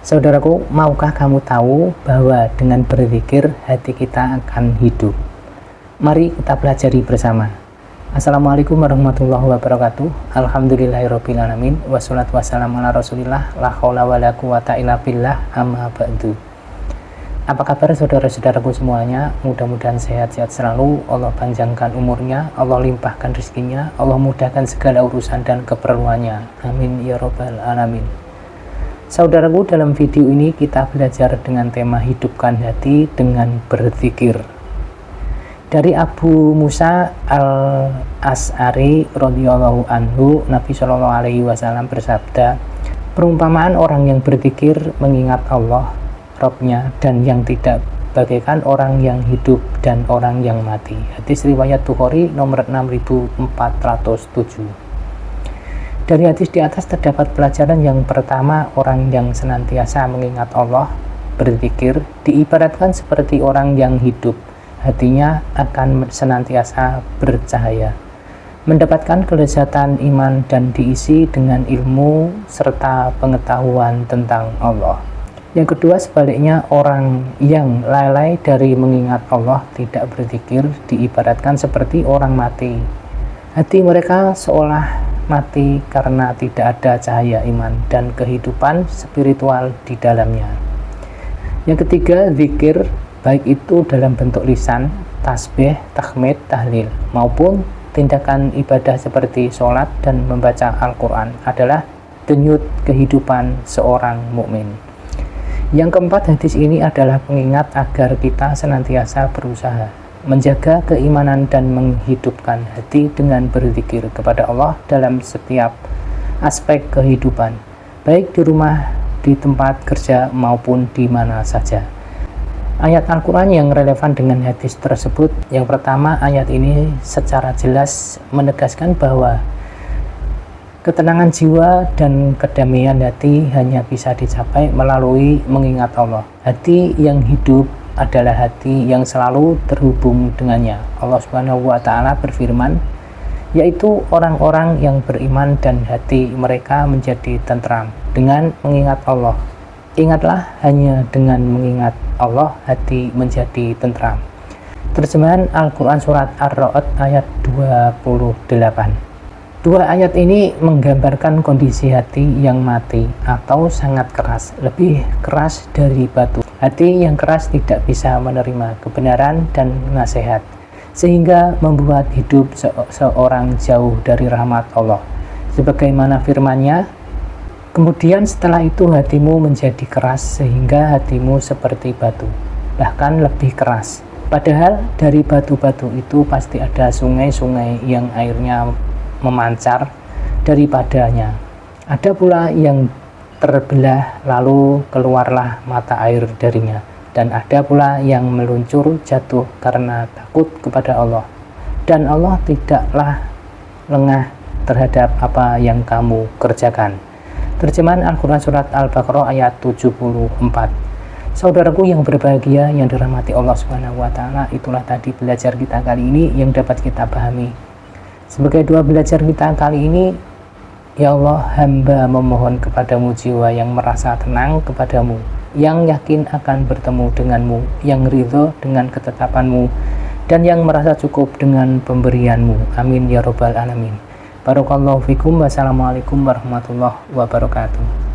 Saudaraku, maukah kamu tahu bahwa dengan berzikir hati kita akan hidup? Mari kita pelajari bersama. Assalamualaikum warahmatullahi wabarakatuh. Alhamdulillahirrabbilalamin. Wassalatu wassalamu ala rasulillah. La hawla wa la quwata illa billah. Amma ba'du. Apa kabar saudara-saudaraku semuanya? Mudah-mudahan sehat-sehat selalu. Allah panjangkan umurnya, Allah limpahkan rezekinya, Allah mudahkan segala urusan dan keperluannya. Amin ya rabbal alamin. Saudaraku, dalam video ini kita belajar dengan tema hidupkan hati dengan berzikir. Dari Abu Musa al-Asy'ari radhiyallahu anhu, Nabi Shallallahu alaihi wasallam bersabda, perumpamaan orang yang berzikir mengingat Allah Rabbnya dan yang tidak bagaikan orang yang hidup dan orang yang mati. Hadis riwayat Bukhari nomor 6407. Dari hadis di atas terdapat pelajaran yang pertama, orang yang senantiasa mengingat Allah, berzikir, diibaratkan seperti orang yang hidup. Hatinya akan senantiasa bercahaya, mendapatkan kelezatan iman dan diisi dengan ilmu serta pengetahuan tentang Allah. Yang kedua, sebaliknya, orang yang lalai dari mengingat Allah, tidak berzikir, diibaratkan seperti orang mati. Hati mereka seolah mati karena tidak ada cahaya iman dan kehidupan spiritual di dalamnya. Yang ketiga, zikir, baik itu dalam bentuk lisan, tasbih, tahmid, tahlil, maupun tindakan ibadah seperti sholat dan membaca Al-Quran, adalah denyut kehidupan seorang mukmin. Yang keempat, hadis ini adalah pengingat agar kita senantiasa berusaha menjaga keimanan dan menghidupkan hati dengan berzikir kepada Allah dalam setiap aspek kehidupan, baik di rumah, di tempat kerja, maupun di mana saja. Ayat Al-Quran yang relevan dengan hadis tersebut, yang pertama, ayat ini secara jelas menegaskan bahwa ketenangan jiwa dan kedamaian hati hanya bisa dicapai melalui mengingat Allah. Hati yang hidup adalah hati yang selalu terhubung dengannya. Allah Subhanahu wa Ta'ala berfirman, yaitu orang-orang yang beriman dan hati mereka menjadi tentram dengan mengingat Allah. Ingatlah, hanya dengan mengingat Allah hati menjadi tentram. Terjemahan Al-Quran Surat Ar-Ra'd ayat 28. Dua ayat ini menggambarkan kondisi hati yang mati atau sangat keras, lebih keras dari batu. Hati yang keras tidak bisa menerima kebenaran dan nasihat, sehingga membuat hidup seorang jauh dari rahmat Allah. Sebagaimana firman-Nya, kemudian setelah itu hatimu menjadi keras sehingga hatimu seperti batu, bahkan lebih keras. Padahal dari batu-batu itu pasti ada sungai-sungai yang airnya memancar daripadanya. Ada pula yang terbelah lalu keluarlah mata air darinya, dan ada pula yang meluncur jatuh karena takut kepada Allah, dan Allah tidaklah lengah terhadap apa yang kamu kerjakan. Terjemahan Al-Quran Surat Al-Baqarah ayat 74. Saudaraku yang berbahagia, yang dirahmati Allah Subhanahu wa Ta'ala, itulah tadi belajar kita kali ini yang dapat kita pahami. Sebagai dua belajar kita kali ini, ya Allah, hamba memohon kepadamu jiwa yang merasa tenang kepadamu, yang yakin akan bertemu denganmu, yang ridho dengan ketetapanmu, dan yang merasa cukup dengan pemberianmu. Amin ya rabbal alamin. Barakallahu fikum. Wassalamualaikum warahmatullahi wabarakatuh.